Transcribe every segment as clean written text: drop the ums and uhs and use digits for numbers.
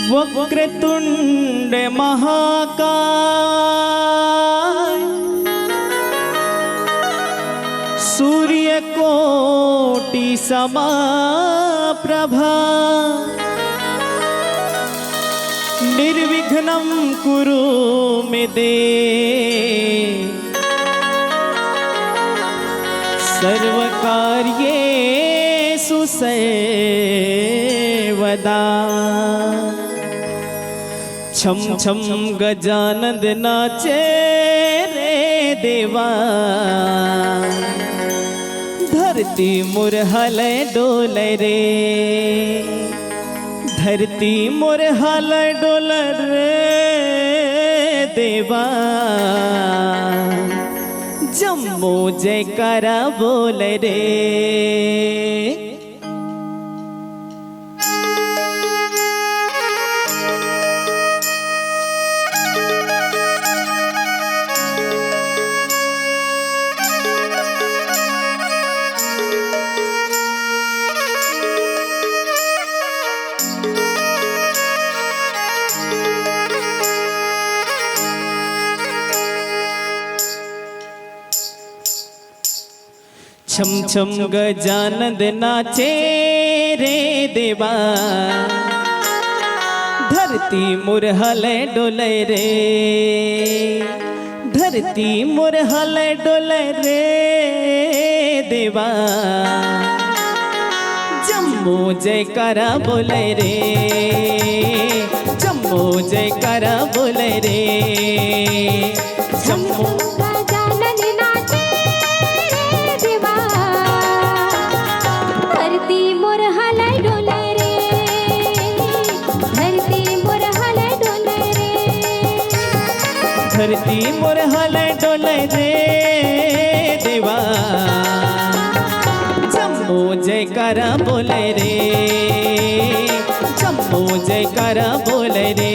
वक्रतुंड महाकाय सूर्यकोटि समप्रभा निर्विघ्नं कुरु मे देव सर्वकार्येषु सर्वदा। छम छम गजानन नाचे रे देवा धरती मुरहल डोल रे धरती मुरहल डोल रे देवा जम्मू जयकारा बोल रे। छम छम गजानन नाचे रे देवा धरती मुरहल डोल रे धरती मुरहल डोल रे देवा जम्मू जयकारा बोल रे जम्मू जयकारा बोल रे जम्मू धरती मुरहल डोल रे देवा जम्मू जयकारा बोल रे जम्मू जयकारा बोल रे।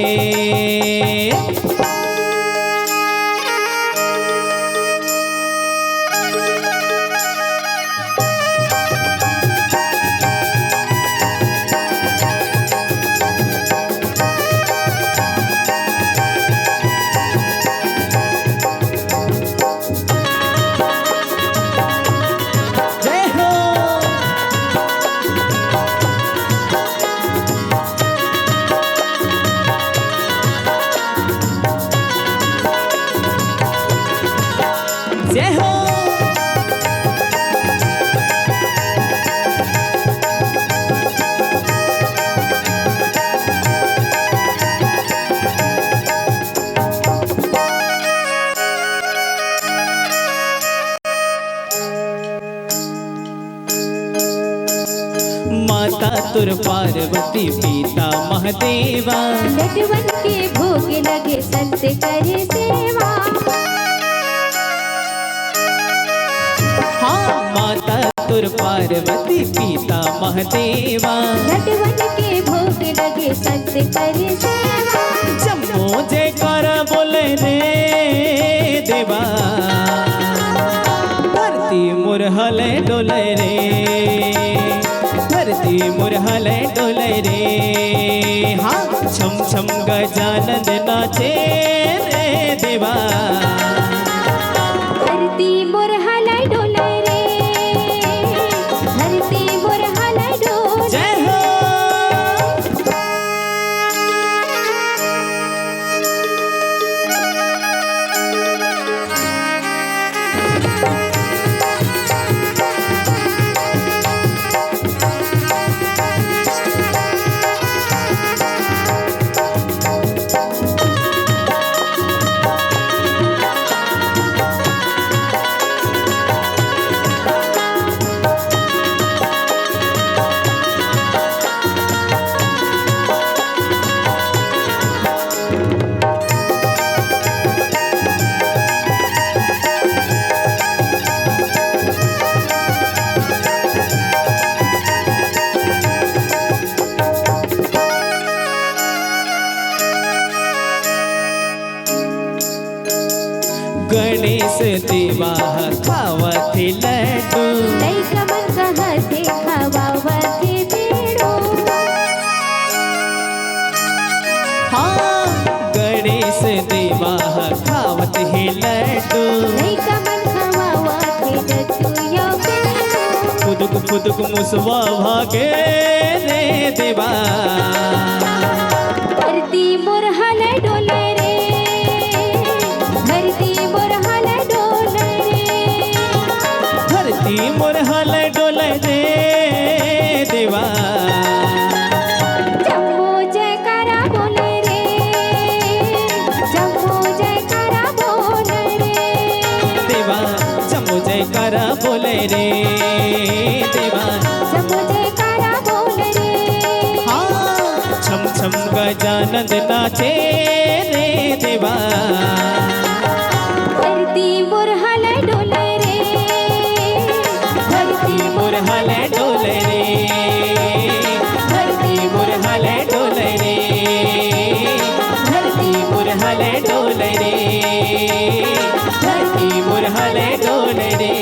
जय हो माता तुर पार्वती पिता महादेवा लड्डुवन के भोग लगे संत करे सेवा। माता तुर पार्वती पिता महादेवा लड्डुवन के भोग लगे संत करे सेवा। जम्मू जयकारा बोल रे देवा धरती मुरहल डोल रे धरती मुरहल डोल रे। हाँ छम छम गजानन नाचे रे देवा धरती मुरहल डोल रे धरती मुरहल डोल। जय हो गणेश देवा खावते लड्डू नहीं कमल कहते खवावते पेड़ो के लड्डू लइका मन खवावा थे जतू यो फुदुक फुदुक मुसवा भागे रे देवा धरती मोर हल डोले रे धरती मोर हल डोले रे धरती मोर हल डोले रे देवा जम्मो जयकारा बोले रे जम्मो जयकारा बोले रे देवा जम्मू जयकारा बोले रे देवा जम्मो जयकारा बोले रे हाँ छम छम गजानंद नाचे रे देवा धरती मोर हल डोले रे धरती मोर हल डोले रे धरती मोर हल डोले रे धरती मोर हल डोले रे धरती मोर हल डोले रे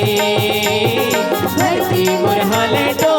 धरती मोर हल डोले